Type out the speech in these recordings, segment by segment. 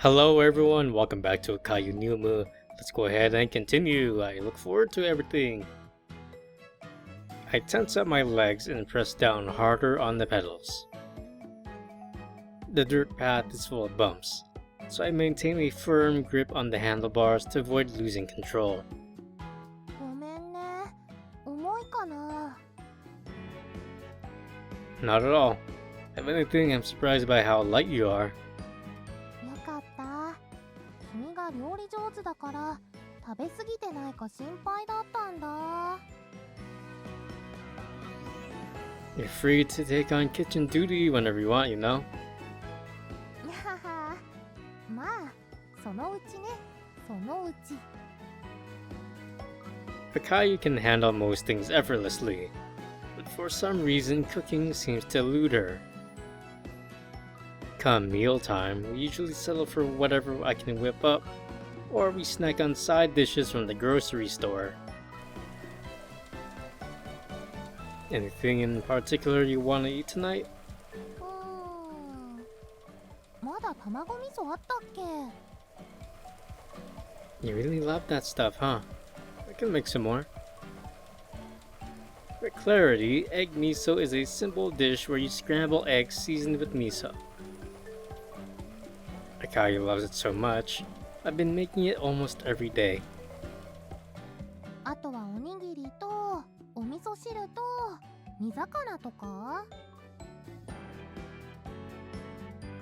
Hello everyone, welcome back to Okayunyumu. Let's go ahead and continue. I look forward to everything. I tense up my legs and press down harder on the pedals. The dirt path is full of bumps, so I maintain a firm grip on the handlebars to avoid losing control. ごめんね。重いかな? Not at all. If anything, I'm surprised by how light you are. よかった。君が料理上手だから食べ過ぎてないか心配だったんだ。You're free to take on kitchen duty whenever you want, you know? まあ、そのうちね、そのうち。Okayu can handle most things effortlessly, but for some reason cooking seems to elude her. Come mealtime, we usually settle for whatever I can whip up, or we snack on side dishes from the grocery store. Anything in particular you want to eat tonight? まだ卵味噌あったっけ? You really love that stuff, huh? I can make some more. For clarity, egg miso is a simple dish where you scramble eggs seasoned with miso. Okayu loves it so much, I've been making it almost every day. あとはおにぎりとお味噌汁と煮魚とか?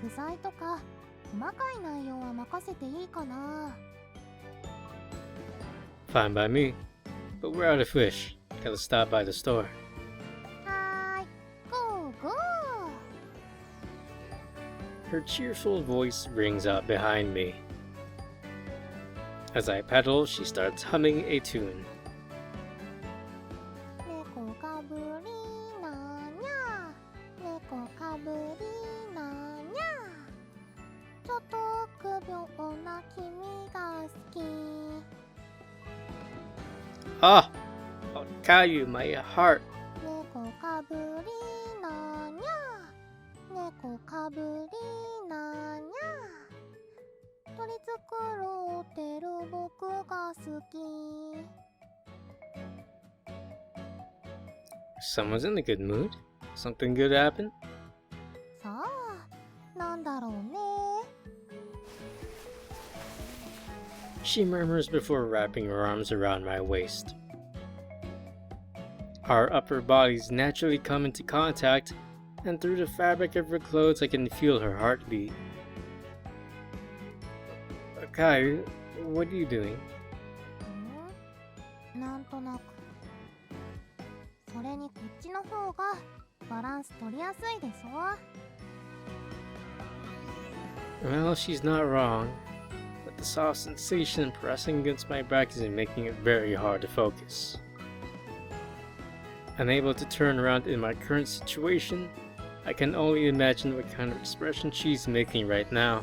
具材とか細かい内容は任せていいかな? Fine by me, but we're out of fish. Gotta stop by the store. はーい、ゴーゴー! Her cheerful voice rings out behind me. As I pedal, she starts humming a tune. 猫かぶりなにゃ猫かぶりなにゃちょっと臆病な君が好き Ah! Okayu, my heart! 猫かぶりなにゃ猫かぶりなにゃ取り繕ってる僕が好き Someone's in a good mood? Something good happen? さあ、なんだろうね She murmurs before wrapping her arms around my waist. Our upper bodies naturally come into contact, and through the fabric of her clothes I can feel her heartbeat. Okayu, what are you doing? なんとなくそれにこっちの方がバランス取りやすいでしょ Well, she's not wrong, but the soft sensation pressing against my back is making it very hard to focus. Unable to turn around in my current situation, I can only imagine what kind of expression she's making right now.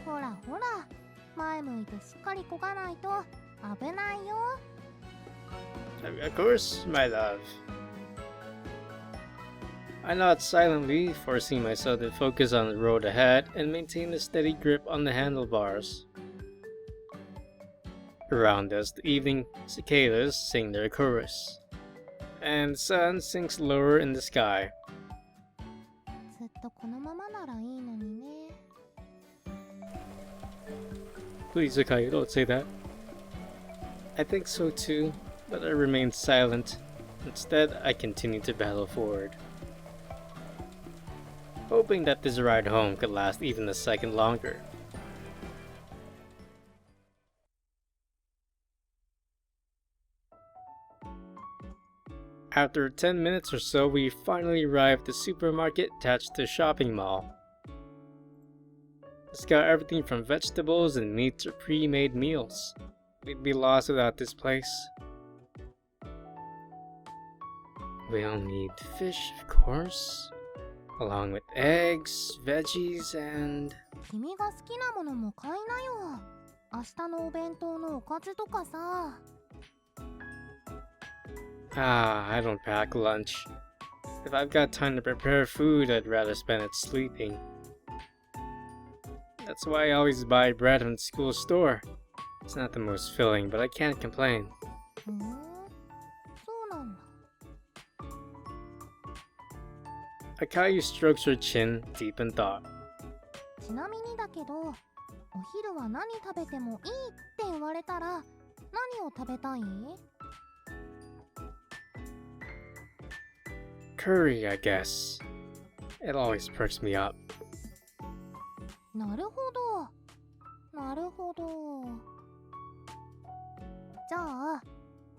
ほらほら前向いてしっかりこがないと危ないよ Of course, my love. I nod silently, forcing myself to focus on the road ahead and maintain a steady grip on the handlebars. Around us, the evening cicadas sing their chorus, and the sun sinks lower in the sky. ずっとこのままならいいのにね Please, Okayu, don't say that. I think so too, but I remain silent. Instead, I continue to battle forward, hoping that this ride home could last even a second longer. After 10 minutes or so, we finally arrive at the supermarket attached to a shopping mall. It's got everything from vegetables and meat to pre-made meals. We'd be lost without this place. We'll need fish, of course, along with eggs, veggies, and... 君が好きなものも買いなよ明日のお弁当のおかずとかさ I don't pack lunch. If I've got time to prepare food, I'd rather spend it sleeping. That's why I always buy bread from the school store. It's not the most filling, but I can't complain. ふん、そうなんだ。 Okayu strokes her chin, deep in thought. ちなみにだけど、お昼は何食べてもいいって言われたら何を食べたい？ Curry, I guess. It always perks me up. なるほど、なるほど。じゃあ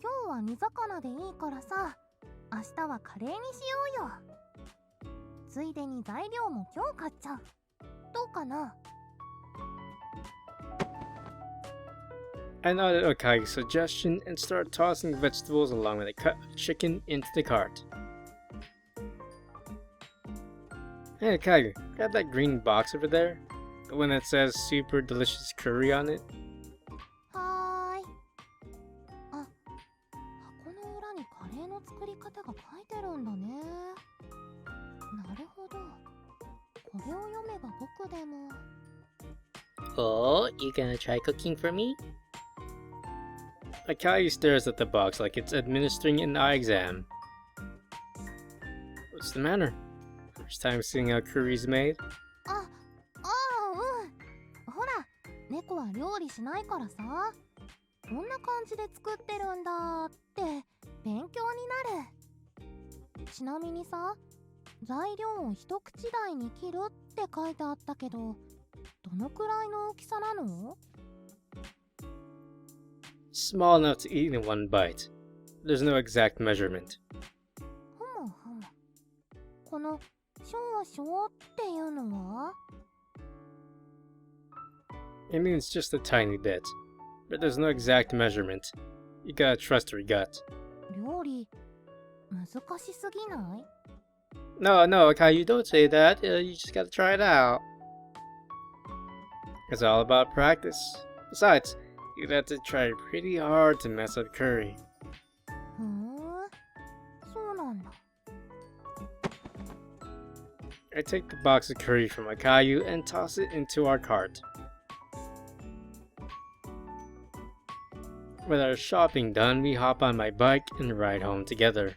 今日は煮魚でいいからさ、明日はカレーにしようよ。ついでに材料も今日買っちゃう。どうかな？ I nodded Okayu's suggestion and started tossing vegetables along with a cut of chicken into the cart. Hey Okayu, grab that green box over there. The one that says super delicious curry on it. はーい。あ、箱の裏にカレーの作り方が書いてるんだね。なるほど。これを読めば僕でも。 Oh, you gonna try cooking for me? Okayu stares at the box like it's administering an eye exam. What's the matter? First time seeing how curry's made? あ、ほら、猫は料理しないからさ、こんな感じで作ってるんだって勉強になる。ちなみにさ、材料を一口大に切るって書いてあったけど、どのくらいの大きさなの？ Small enough to eat in one bite. There's no exact measurement. ふむふむ。この少々っていうのは？ It means just a tiny bit. But there's no exact measurement. You gotta trust your gut. 料理難しすぎない？ No, Okayu, don't say that. You just gotta try it out. It's all about practice. Besides, you'd have to try pretty hard to mess up curry. ふーん、そうなんだ。 I take the box of curry from Okayu and toss it into our cart. With our shopping done, we hop on my bike and ride home together.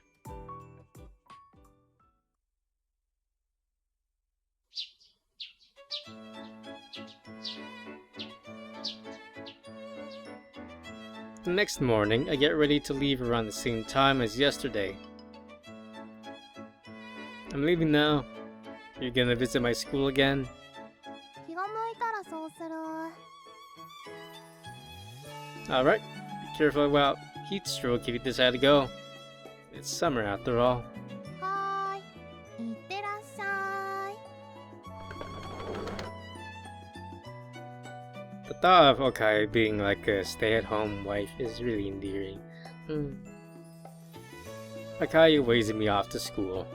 The next morning, I get ready to leave around the same time as yesterday. I'm leaving now. You're gonna visit my school again? 気が向いたらそうする。 Alright, be careful about heat stroke if you decide to go. It's summer after all. はーい、いってらっしゃい。 The thought of Okayu being like a stay-at-home wife is really endearing. Okayu waves me off to school.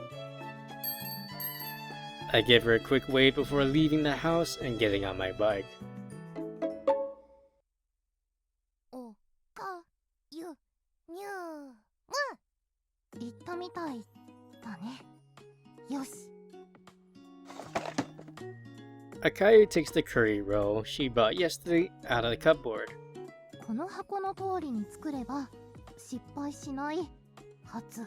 I give her a quick wave before leaving the house and getting on my bike. おかゆにゅむ。言ったみたいだね。よし。 Okayu takes the curry roll she bought yesterday out of the cupboard. この箱の通りに作れば失敗しないはず。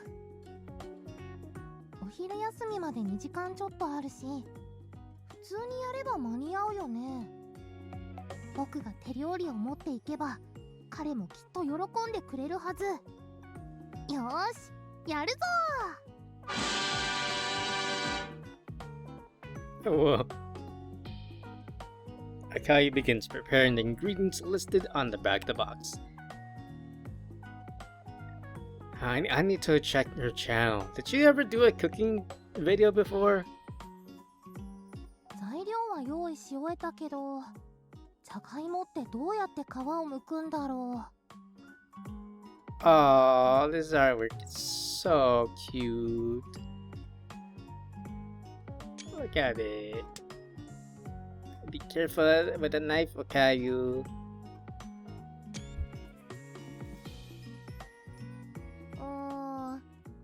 お昼休みまで2時間ちょっとあるし、普通にやれば間に合うよね。僕が手料理を持っていけば彼もきっと喜んでくれるはず。よーし、やるぞー。 Whoa. Okayu begins preparing the ingredients listed on the back of the box. I need to check your channel. Did you ever do a cooking video before? 材料は用意し終えたけど、じゃがいもってどうやって皮を剥くんだろう。 Oh, this artwork is so cute. Look at it. Be careful with the knife, Okayu.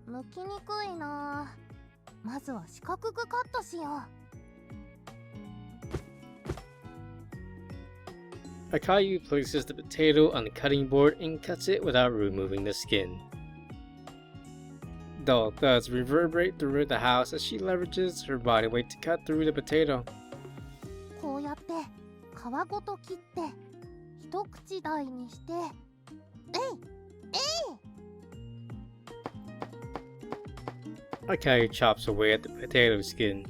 剥きにくいな。まずは四角くカットしよ Okayu places the potato on the cutting board and cuts it without removing the skin. Dull thuds reverberate through the house as she leverages her body weight to cut through the potato. こうやって皮ごと切って一口大にして、えいえい。 Okayu chops away at the potato skin.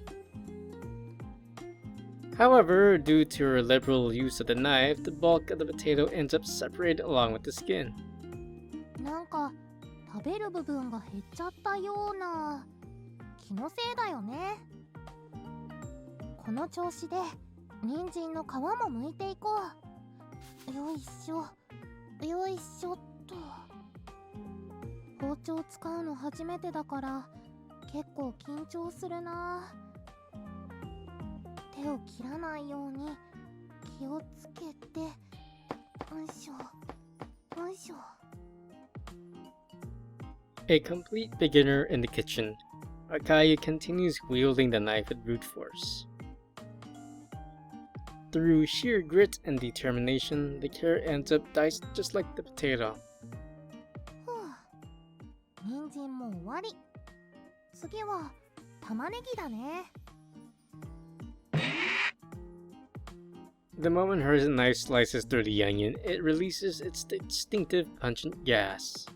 However, due to her liberal use of the knife, the bulk of the potato ends up separated along with the skin. なんか食べる部分が減っちゃったような気のせいだよね。この調子で人参の皮も剥いていこう。よいしょよいしょっと。包丁使うの初めてだから結構緊張するな。手を切らないように気をつけて。よいしょよいしょ。A complete beginner in the kitchen, Okayu continues wielding the knife with brute force. Through sheer grit and determination, the carrot ends up diced just like the potato. ふう、人参も終わり。次は玉ねぎだね。The moment her knife slices through the onion, it releases its distinctive pungent gas.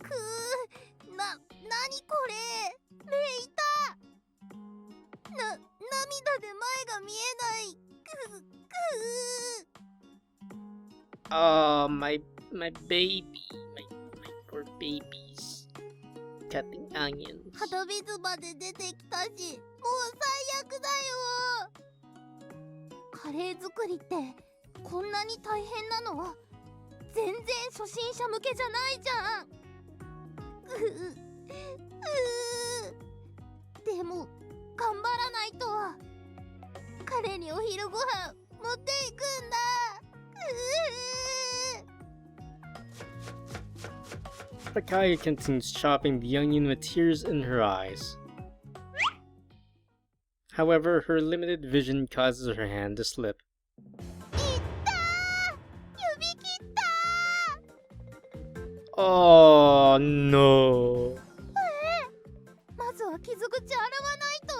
くー、なにこれ。目痛。涙で前が見えない。Oh, my baby, my poor babies. Cutting onions. 鼻水まで出てきたし、もう最悪だよ。カレー作りってこんなに大変なの？全然初心者向けじゃないじゃん。でも頑張らないと。彼にお昼ご飯持っていくんだ。Okayu continues chopping the onion with tears in her eyes. However, her limited vision causes her hand to slip. いったー！指切ったー！ Oh no! まずは傷口洗わないと。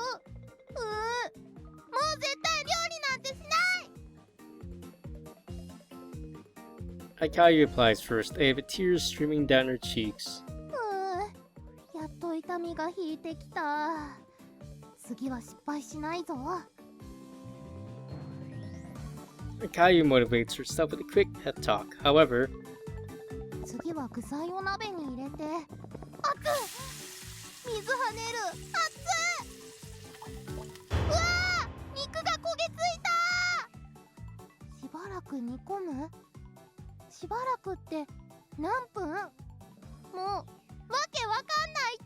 もう絶対料理なんてしない。 Okayu applies first aid with tears streaming down her cheeks. やっと痛みが引いてきた。次は失敗しないぞ。 Okayu motivates herself with a quick pep talk. However, 次は具材を鍋に入れて。熱っ！水跳ねる。熱っ！うわー！肉が焦げついた！しばらく煮込む？しばらくって何分？もうわけわかんないって！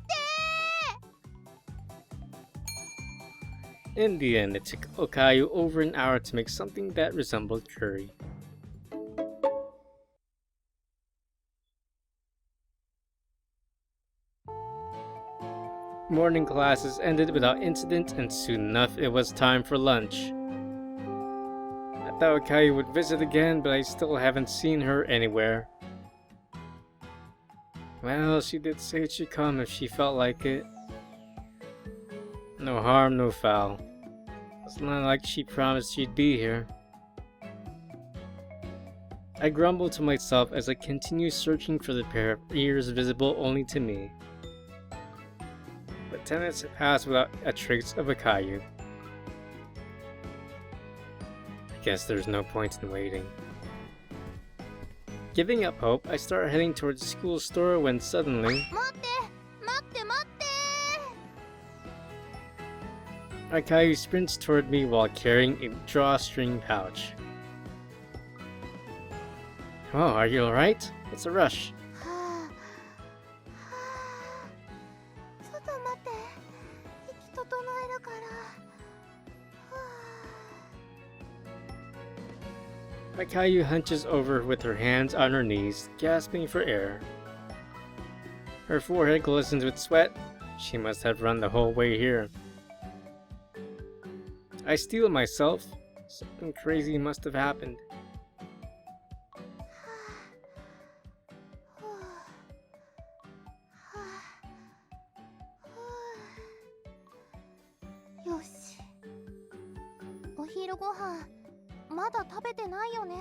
in the end, it took Okayu over an hour to make something that resembled curry. Morning classes ended without incident, and soon enough it was time for lunch. I thought Okayu would visit again, but I still haven't seen her anywhere. Well, she did say she'd come if she felt like it. No harm, no foul. It's not like she promised she'd be here. I grumble to myself as I continue searching for the pair of ears visible only to me. But 10 minutes have passed without a trace of Okayu. I guess there's no point in waiting. Giving up hope, I start heading towards the school store when suddenly... 待って待って待って。 Okayu sprints toward me while carrying a drawstring pouch. Oh, are you alright? What's the rush? はあ、ちょっと待って。息整えるから。Okayu hunches over with her hands on her knees, gasping for air. Her forehead glistens with sweat. She must have run the whole way here. I steel myself. Something crazy must have happened. 昼ご飯まだ食べてないよね。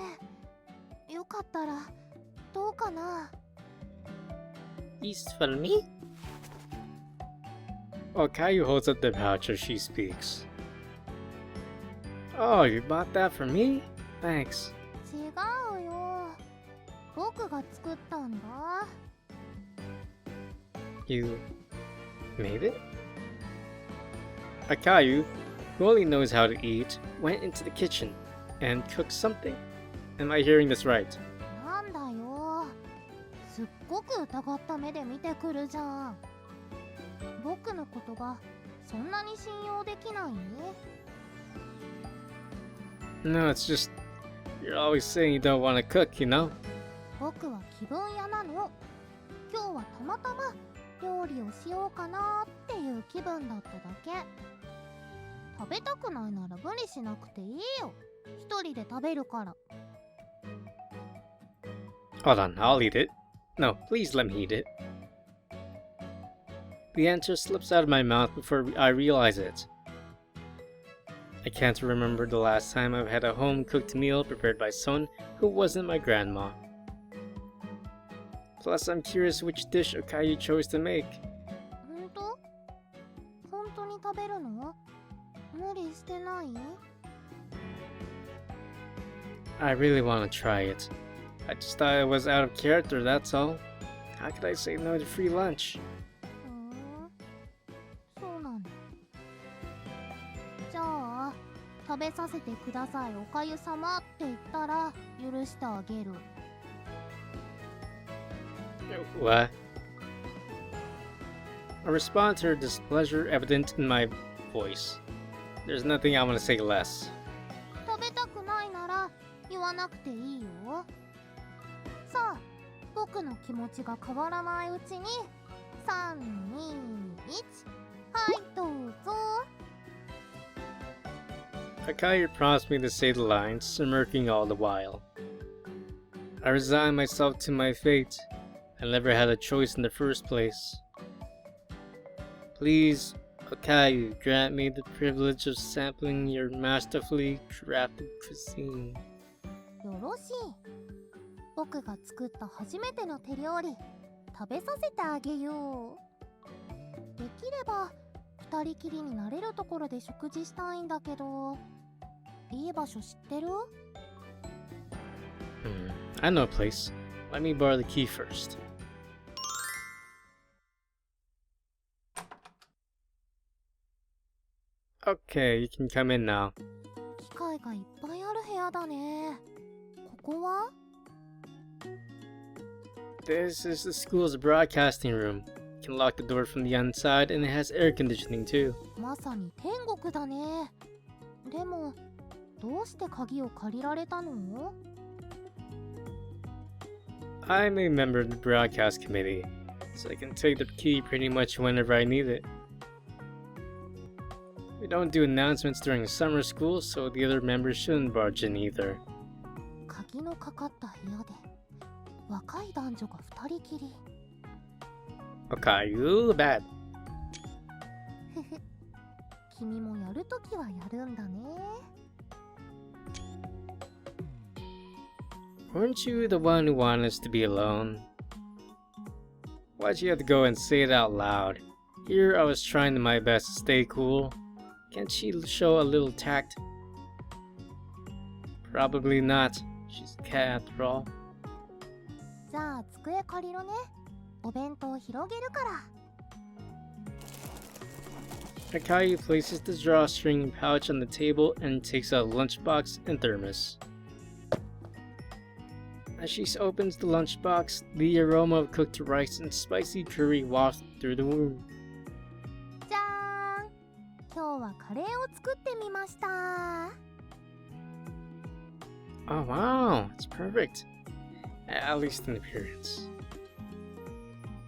よかったらどうかな。 East for me? Okayu holds up the pouch as she speaks. Oh, you bought that for me? Thanks. 違うよ。僕が作ったんだ。You made it? Okayu, who only knows how to eat, went into the kitchen and cooked something. Am I hearing this right? なんだよ。すっごく疑った目で見てくるじゃん。僕の言葉、そんなに信用できない？ No, it's just you're always saying you don't want to cook, you know? 僕は気分屋なの。今日はたまたま料理をしようかなっていう気分だっただけ。食べたくないなら無理しなくていいよ。一人で食べるから。Hold on, I'll eat it. No, please let me eat it. The answer slips out of my mouth before I realize it. I can't remember the last time I've had a home-cooked meal prepared by someone who wasn't my grandma. Plus, I'm curious which dish Okayu chose to make. 本当？本当に食べるの？無理してない？ I really want to try it. I just thought it was out of character, that's all. How could I say no to free lunch? そうなんだ。じゃあ、食べさせてくださいおかゆ様って言ったら許してあげる。What? I respond to her displeasure evident in my voice. There's nothing I want to say less. 食べたくないなら言わなくていいよ。さあ、僕の気持ちが変わらないうちに3、2、1、はいどうぞ。Okayu prompts me to say the lines, smirking all the while. I resign myself to my fate. I never had a choice in the first place. Please, Okayu, grant me the privilege of sampling your masterfully crafted cuisine. よろしい。僕が作った初めての手料理食べさせてあげよう。できれば二人きりになれるところで食事したいんだけど、いい場所知ってる？ I know a place. Let me borrow the key first. Okay, you can come in now. 機械がいっぱいある部屋だね。ここは？ This is the school's broadcasting room. You can lock the door from the inside and it has air conditioning too. まさに天国だね。でも、どうして鍵を借りられたの？ I'm a member of the broadcast committee, so I can take the key pretty much whenever I need it. We don't do announcements during summer school, so the other members shouldn't barge in either. 鍵のかかった部屋で若い男女が二人きり。Okayu, bad. ふふ、君もやるときはやるんだね。Weren't you the one who wanted us to be alone? Why'd you have to go and say it out loud? Here I was trying my best to stay cool. Can't she show a little tact? Probably not. She's a cat after all. じゃあ机借りろね。お弁当広げるから。Okayu places the drawstring pouch on the table and takes out a lunchbox and thermos. As she opens the lunchbox, the aroma of cooked rice and spicy curry wafts through the room. じゃーん。今日はカレーを作ってみました。Oh wow, it's perfect. At least in appearance.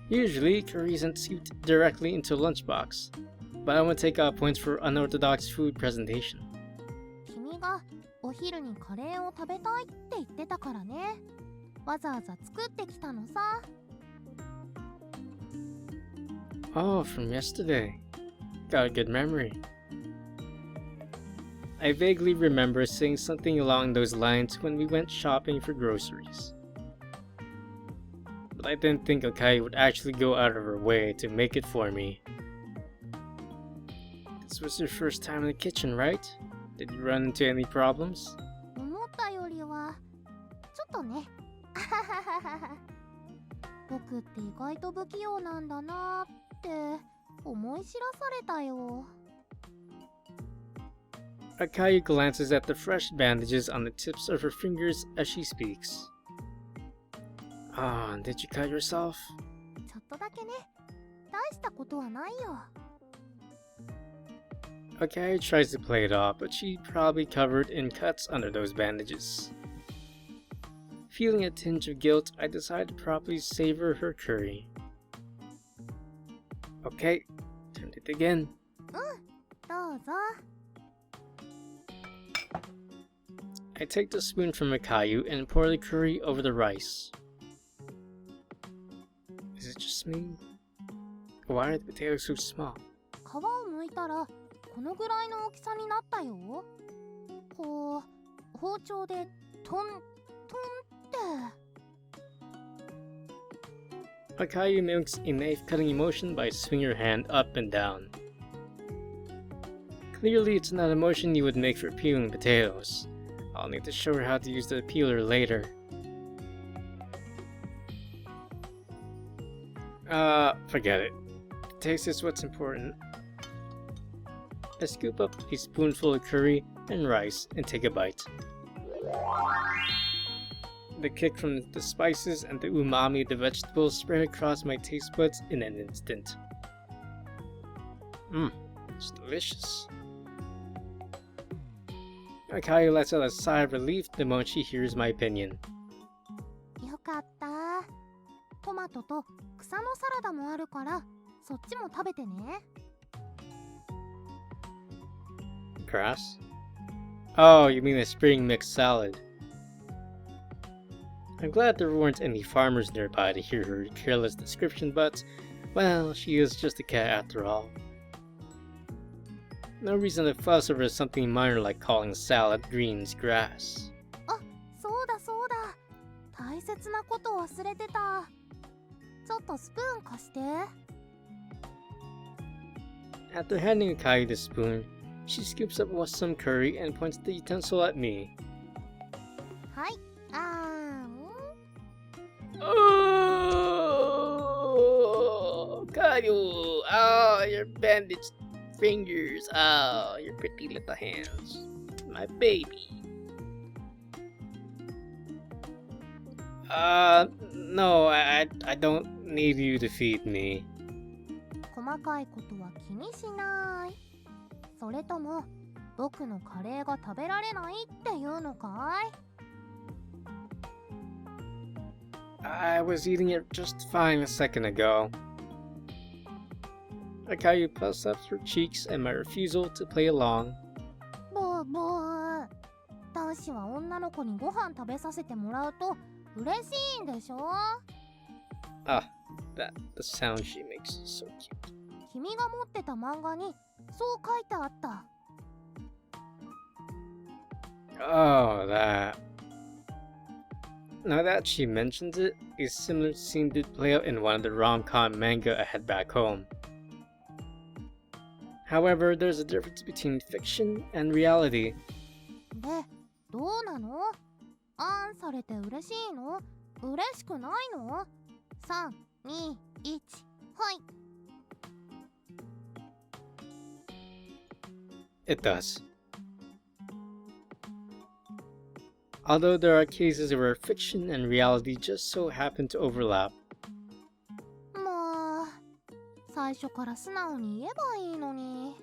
Usually, curry isn't seeped directly into a lunchbox, but I want to take out points for unorthodox food presentation. 君がお昼にカレーを食べたいって言ってたからね。わざわざ作ってきたのさ。Oh, from yesterday. Got a good memory. I vaguely remember saying something along those lines when we went shopping for groceries. But I didn't think Okayu would actually go out of her way to make it for me. This was your first time in the kitchen, right? Did you run into any problems? 思ったよりはちょっとね。僕って意外と不器用なんだなって思い知らされたよ。Okayu glances at the fresh bandages on the tips of her fingers as she speaks. Ah, did you cut yourself? ちょっとだけね。大したことはないよ。Okayu tries to play it off, but she's probably covered in cuts under those bandages. Feeling a tinge of guilt, I decide to properly savor her curry. Okay, time to dig in. どうぞ。I take the spoon from Okayu and pour the curry over the rice. Is it just me? Why are the potatoes so small? 皮を剥いたらこのぐらいの大きさになったよ。こう包丁でトントンって。Okayu mimics a knife-cutting motion by swinging her hand up and down. Clearly, it's not a motion you would make for peeling potatoes. I'll need to show her how to use the peeler later. Forget it. Taste is what's important. I scoop up a spoonful of curry and rice and take a bite. The kick from the spices and the umami of the vegetables spread across my taste buds in an instant. It's delicious. Okayu lets out a sigh of relief the moment she hears my opinion. よかった。トマトと草のサラダもあるからそっちも食べてね。Grass? Oh, you mean a spring mixed salad. I'm glad there weren't any farmers nearby to hear her careless description, but, well, she is just a cat after all. No reason to fuss over something minor like calling salad greens grass. あ、そうだそうだ。大切なこと忘れてた。ちょっとスプーン貸して。After handing Okayu the spoon, she scoops up some curry and points the utensil at me. はい、Oh, Okayu! Oh, your bandaged fingers. Oh, your pretty little hands. My baby. No, I don't need you to feed me. 細かいことは気にしない。それとも僕のカレーが食べられないっていうのかい？ I was eating it just fine a second ago. Okayu puffs up her cheeks at my refusal to play along. ボーボー。男子は女の子にご飯食べさせてもらうと嬉しいんでしょ？ Ah, the sound she makes is so cute. 君が持ってた漫画にそう書いてあった。Oh, that. Now that she mentions it, a similar scene did play out in one of the rom-com manga I had back home. However, there's a difference between fiction and reality. で、どうなの？あんされて嬉しいの？嬉しくないの？ 3、2、1、はい。It does. Although there are cases where fiction and reality just so happen to overlap. もう、最初から素直に言えばいいのに。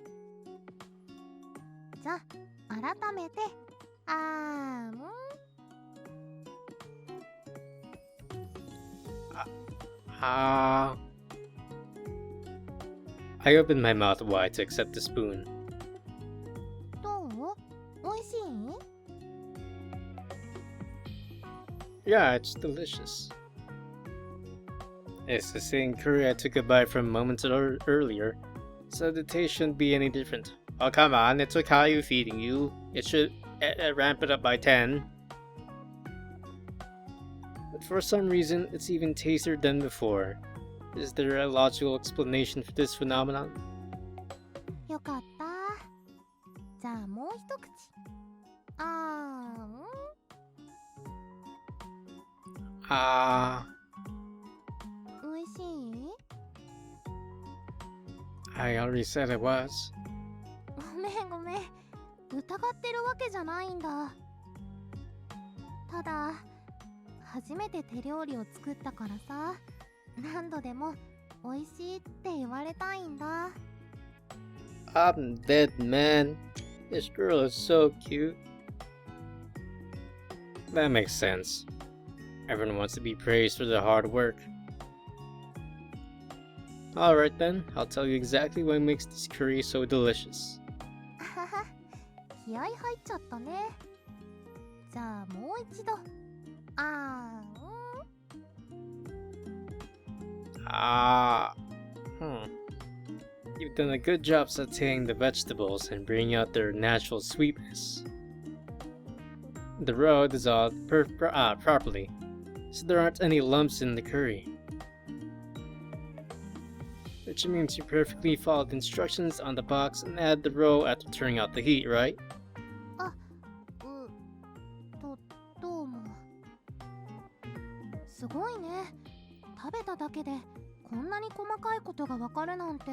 じゃあ、改めて、I opened my mouth wide to accept the spoon. どう？おいしい？ Yeah, it's delicious. It's the same curry I took a bite from moments earlier, so the taste shouldn't be any different. Oh, come on, it's Okayu feeding you. It should ramp it up by 10. But for some reason, it's even tastier than before. Is there a logical explanation for this phenomenon? よかった。じゃあもう一口。美味しい？ I already said it was. ごめんごめん。疑ってるわけじゃないんだ。ただ、初めて手料理を作ったからさ、何度でも美味しいって言われたいんだ。I'm dead, man. This girl is so cute. That makes sense. Everyone wants to be praised for their hard work. Alright then, I'll tell you exactly what makes this curry so delicious. 気合入っちゃったね。じゃあもう一度。You've done a good job sauteing the vegetables and bringing out their natural sweetness. The roe dissolved properly, so there aren't any lumps in the curry. Which means you perfectly followed the instructions on the box and add the roe after turning out the heat, right? どうも。すごいね。食べただけでこんなに細かいことがわかるなんて。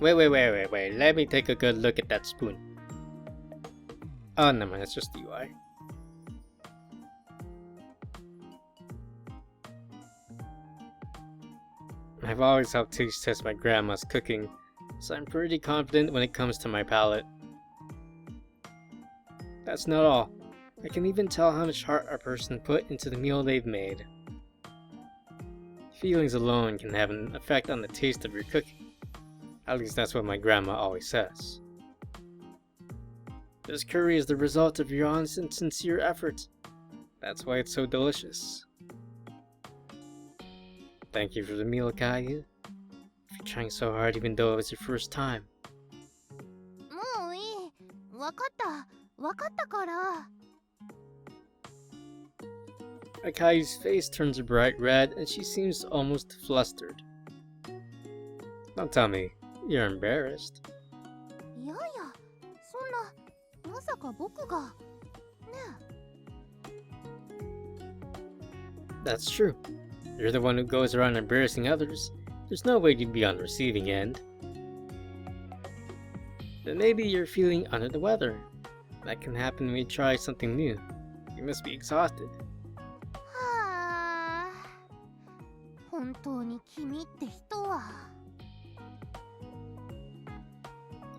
Wait, let me take a good look at that spoon. Oh, never mind, that's just UI. I've always helped taste test my grandma's cooking, so I'm pretty confident when it comes to my palate. That's not all. I can even tell how much heart a person put into the meal they've made. Feelings alone can have an effect on the taste of your cooking. At least that's what my grandma always says. This curry is the result of your honest and sincere efforts. That's why it's so delicious. Thank you for the meal, Okayu. For trying so hard even though it was your first time. もういい。わかったから。Akai's face turns a bright red and she seems almost flustered. Don't tell me, you're embarrassed. いやいや、そんな、まさか僕が。ね。That's true. You're the one who goes around embarrassing others. There's no way you'd be on the receiving end. Then maybe you're feeling under the weather. That can happen when you try something new. You must be exhausted. はあ。本当に君って人は。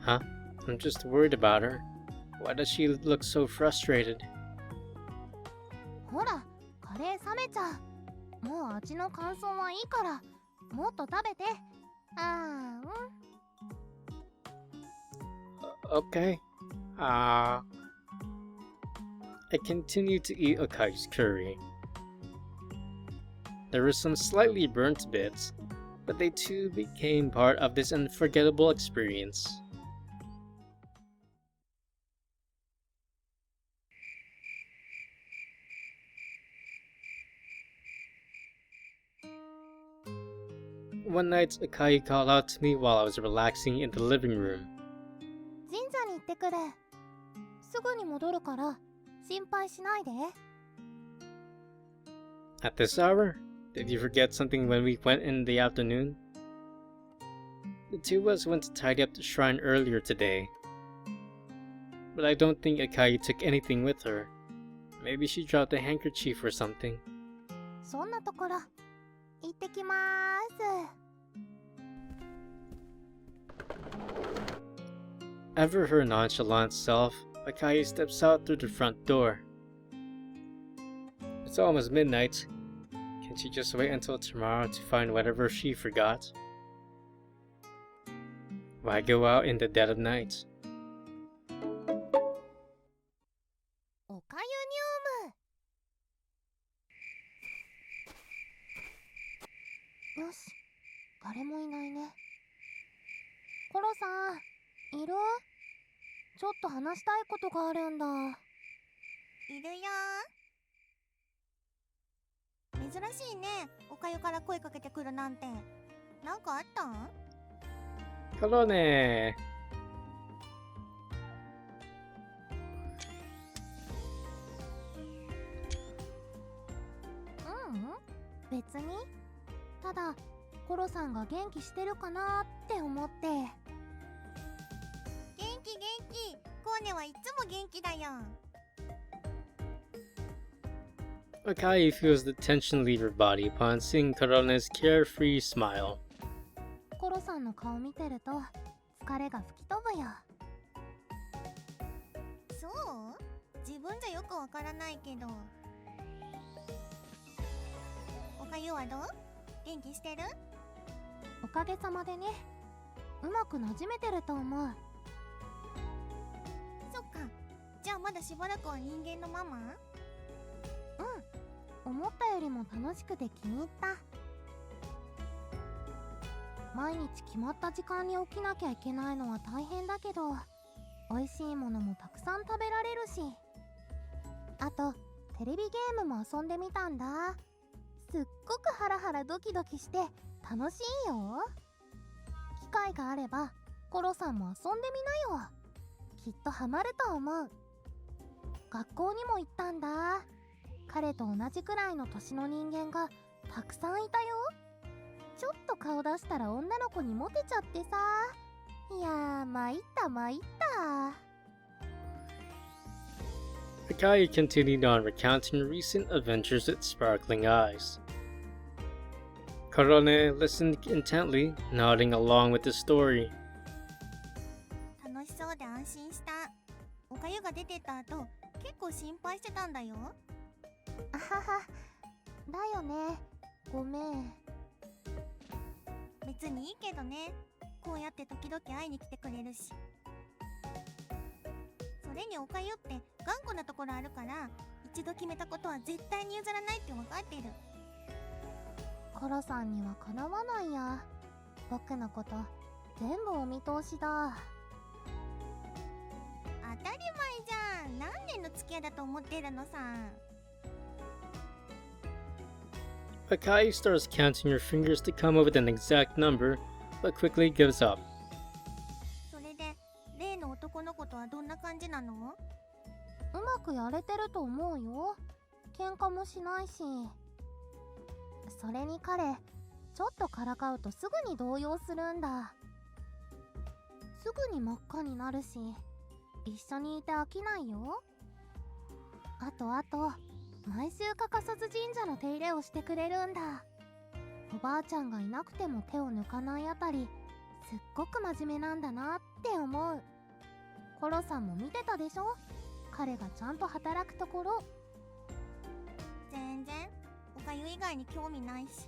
Huh? I'm just worried about her. Why does she look so frustrated? ほら、カレー冷めちゃう。もう味の感想はいいから、もっと食べて。Okay. I continued to eat Okayu's curry. There were some slightly burnt bits, but they too became part of this unforgettable experience. One night, Okayu called out to me while I was relaxing in the living room. 神社に行ってくる。すぐに戻るから心配しないで。At this hour? Did you forget something when we went in the afternoon? The two of us went to tidy up the shrine earlier today. But I don't think Okayu took anything with her. Maybe she dropped a handkerchief or something. そんなところ、行ってきまーす。Ever her nonchalant self, Okayu steps out through the front door. It's almost midnight. Can she just wait until tomorrow to find whatever she forgot? Why go out in the dead of night? おかゆニューム。よし、誰もいないね。コロさん、いる？ちょっと話したいことがあるんだ。いるよー。珍しいね、おかゆから声かけてくるなんて。なんかあったん？ Korone! 別に。ただコロさんが元気してるかなって思って。元気元気。コーネはいつも元気だよ。Okayu feels the tension leave her body upon seeing Korone's carefree smile. コロさんの顔見てると疲れが吹き飛ぶよ。そう？自分じゃよくわからないけど。おかゆはどう？元気してる？おかげさまでね、うまくなじめてると思う。そっか。じゃあまだしばらくは人間のママ？思ったよりも楽しくて気に入った。毎日決まった時間に起きなきゃいけないのは大変だけど、美味しいものもたくさん食べられるし、あとテレビゲームも遊んでみたんだ。すっごくハラハラドキドキして楽しいよ。機会があればコロさんも遊んでみなよ。きっとハマると思う。学校にも行ったんだ。彼と同じくらいの年の人間がたくさんいたよ。ちょっと顔出したら女の子にモテちゃってさ。いやー、参った参った。Okayu continued on recounting recent adventures with sparkling eyes. Korone listened intently, nodding along with the story. 楽しそうで安心した。おかゆが出てった後、結構心配してたんだよ。あはは、だよね。ごめん。別にいいけどね。こうやって時々会いに来てくれるし。それにおかゆって頑固なところあるから、一度決めたことは絶対に譲らないって分かってる。コロさんにはかなわないや。僕のこと全部お見通しだ。当たり前じゃん。何年の付き合いだと思ってるのさ。Okayu starts counting her fingers to come up with an exact number, but quickly gives up. それで例の男の子とはどんな感じなの？うまくやれてると思うよ。喧嘩もしないし。それに彼、ちょっとからかうとすぐに動揺するんだ。すぐに真っ赤になるし、一緒にいて飽きないよ。あと、毎週欠かさず神社の手入れをしてくれるんだ。おばあちゃんがいなくても手を抜かないあたり、すっごく真面目なんだなって思う。コロさんも見てたでしょ？彼がちゃんと働くところ。全然おかゆ以外に興味ないし。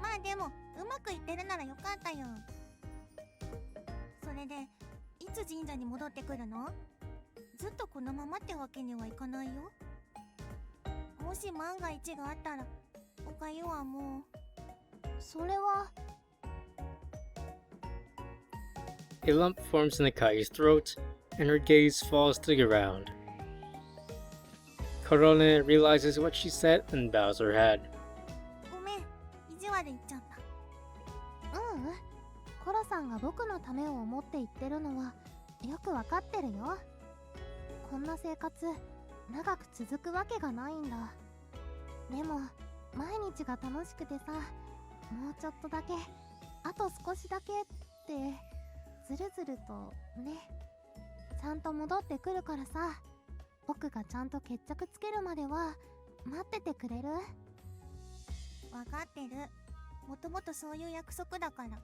まあでもうまくいってるならよかったよ。それでいつ神社に戻ってくるの？ずっとこのままってわけにはいかないよ。もし万が一があったらおかゆはもう。それは。A lump forms in Akai's throat, and her gaze falls to the ground. Korone realizes what she said and bows her head. ごめん、意地悪言っちゃった。コロさんが僕のためを思って言ってるのはよくわかってるよ。こんな生活長く続くわけがないんだ。でも毎日が楽しくてさ、もうちょっとだけ、あと少しだけってずるずるとね。ちゃんと戻ってくるからさ、僕がちゃんと決着つけるまでは待っててくれる？わかってる。もともとそういう約束だから。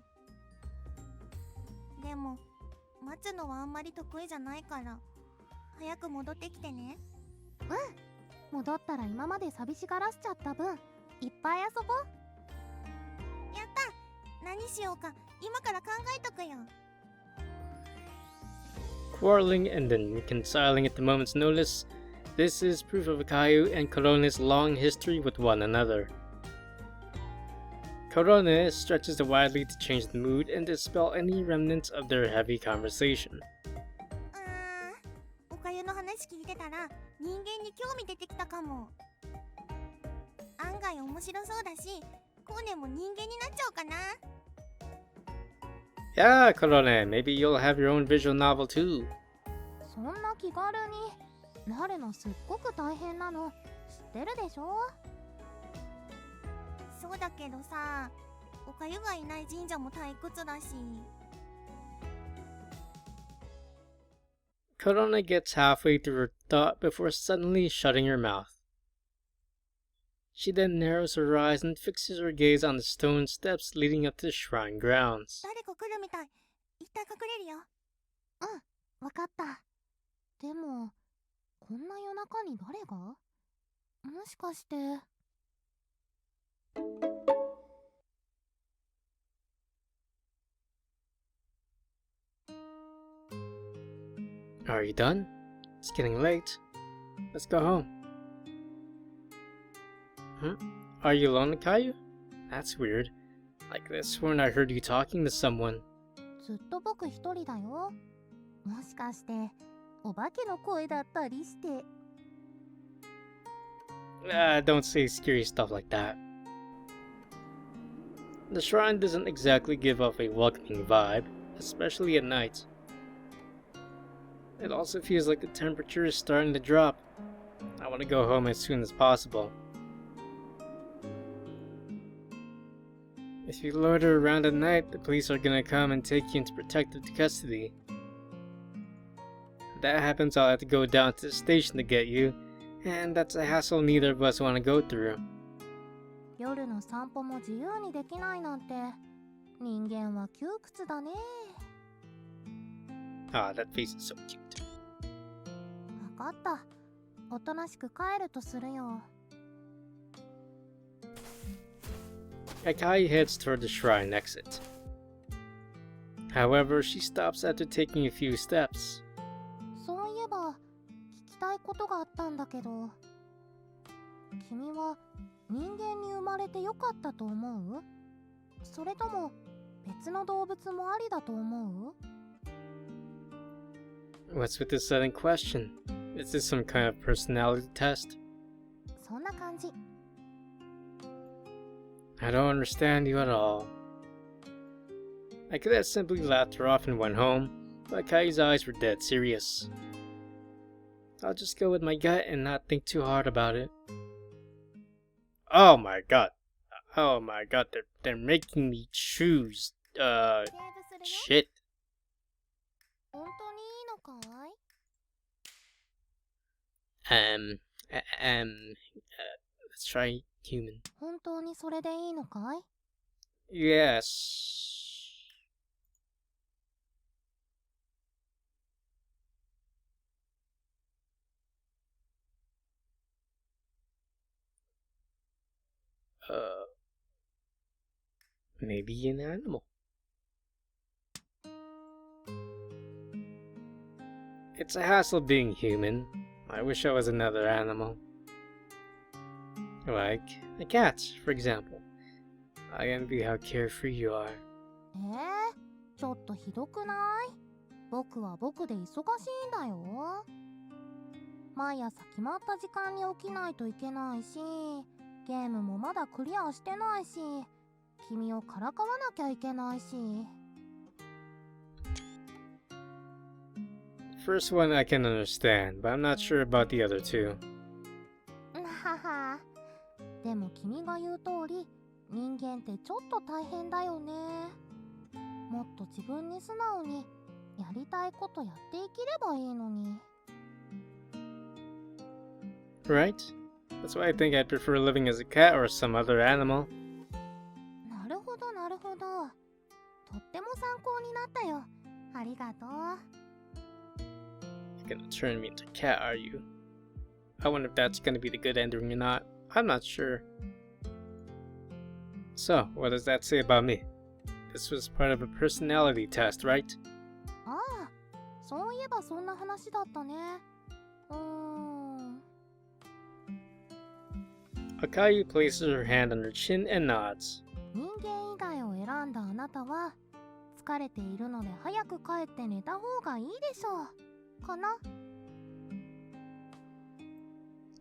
でも待つのはあんまり得意じゃないから早く戻ってきてね。戻ったら今まで寂しがらせちゃった分いっぱい遊ぼう。やった。何しようか今から考えとくよ。Quarreling and then reconciling at the moment's notice, this is proof of Akayu and Korone's long history with one another. Korone stretches widely to change the mood and dispel any remnants of their heavy conversation. おかゆの話聞いてたら人間に興味出てきたかも。案外面白そうだし、コーネも人間になっちゃおうかな。Yeah, Korone, maybe you'll have your own visual novel too. そんな気軽になるのすっごく大変なの知ってるでしょ。そうだけどさ、おかゆがいない神社も退屈だし。Korone gets halfway through her thought before suddenly shutting her mouth. She then narrows her eyes and fixes her gaze on the stone steps leading up to the shrine grounds. 誰か来るみたい。一旦隠れるよ。わかった。でもこんな夜中に誰が？もしかして。Are you done? It's getting late. Let's go home. Are you alone, Okayu? That's weird. I could have sworn I heard you talking to someone. ずっと僕一人だよ。もしかしてお化けの声だったりして。Don't say scary stuff like that. The shrine doesn't exactly give off a welcoming vibe, especially at night. It also feels like the temperature is starting to drop. I want to go home as soon as possible. If you loiter around at night, the police are gonna come and take you into protective custody. If that happens, I'll have to go down to the station to get you, and that's a hassle neither of us want to go through. 夜の散歩も自由にできないなんて人間は窮屈だね。Ah, that face is so cute. わかった。おとなしく帰るとするよ。Akai heads toward the shrine exit. However, she stops after taking a few steps. そういえば聞きたいことがあったんだけど、君は人間に生まれてよかったと思う？それとも別の動物もありだと思う？ What's with this sudden question? Is this some kind of personality test? そんな感じ。I don't understand you at all. I could have simply laughed her off and went home, but Kai's eyes were dead serious. I'll just go with my gut and not think too hard about it. Oh my god. Oh my god, they're making me choose. Shit. 本当にいいのかい？ Let's try human. 本当にそれでいいのかい？ Yes. Maybe an animal. It's a hassle being human. I wish I was another animal. Like a cat, for example. I envy how carefree you are. ちょっとひどくない？僕は僕で忙しいんだよ。毎朝決まった時間に起きないといけないし、ゲームもまだクリアしてないし、君をからかわなきゃいけないし。First one I can understand, but I'm not sure about the other two. はは。でも君が言う通り、人間ってちょっと大変だよね。もっと自分に素直にやりたいことやっていければいいのに。Right? That's why I think I'd prefer living as a cat or some other animal. なるほどなるほど。とっても参考になったよ。ありがとう。You're gonna turn me into a cat, are you? I wonder if that's gonna be the good ending or not. I'm not sure. So, what does that say about me? This was part of a personality test, right? ああ、そういえばそんな話だったね。Okayu places her hand on her chin and nods. 人間以外を選んだあなたは疲れているので早く帰って寝た方がいいでしょうかな。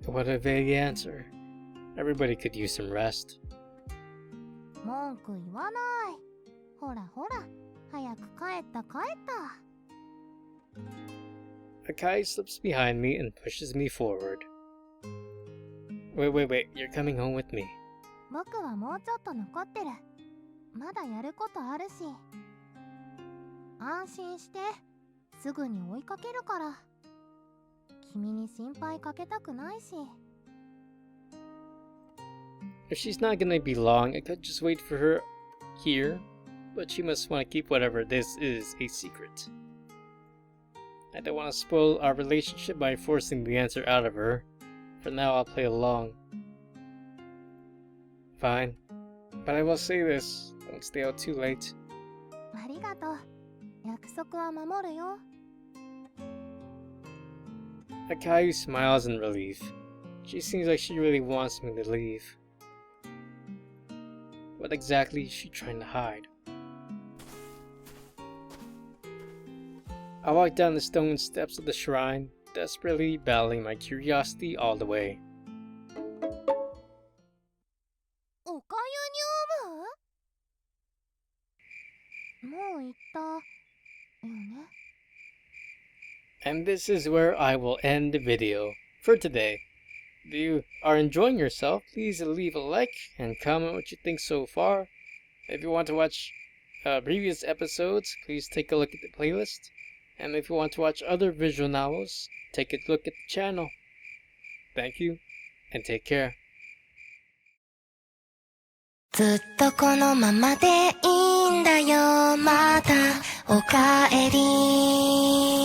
What a vague answer. Everybody could use some rest. 文句言わない。ほらほら、早く帰った帰った。 Okayu slips behind me and pushes me forward. Wait, you're coming home with me. 僕はもうちょっと残ってる。まだやることあるし。安心して、すぐに追いかけるから。君に心配かけたくないし。 If she's not gonna be long, I could just wait for her here, but she must want to keep whatever this is a secret. I don't want to spoil our relationship by forcing the answer out of her. For now, I'll play along. Fine, but I will say this, don't stay out too late. ありがとう。約束は守るよ。 Okayu smiles in relief. She seems like she really wants me to leave. What exactly is she trying to hide? I walk down the stone steps of the shrine, desperately battling my curiosity all the way. おかゆにゅむ？もう行ったよね。 And this is where I will end the video for today. If you are enjoying yourself, please leave a like and comment what you think so far. If you want to watch previous episodes, please take a look at the playlist. And if you want to watch other visual novels, take a look at the channel. Thank you, and take care. ずっとこのままでいいんだよ、またおかえり。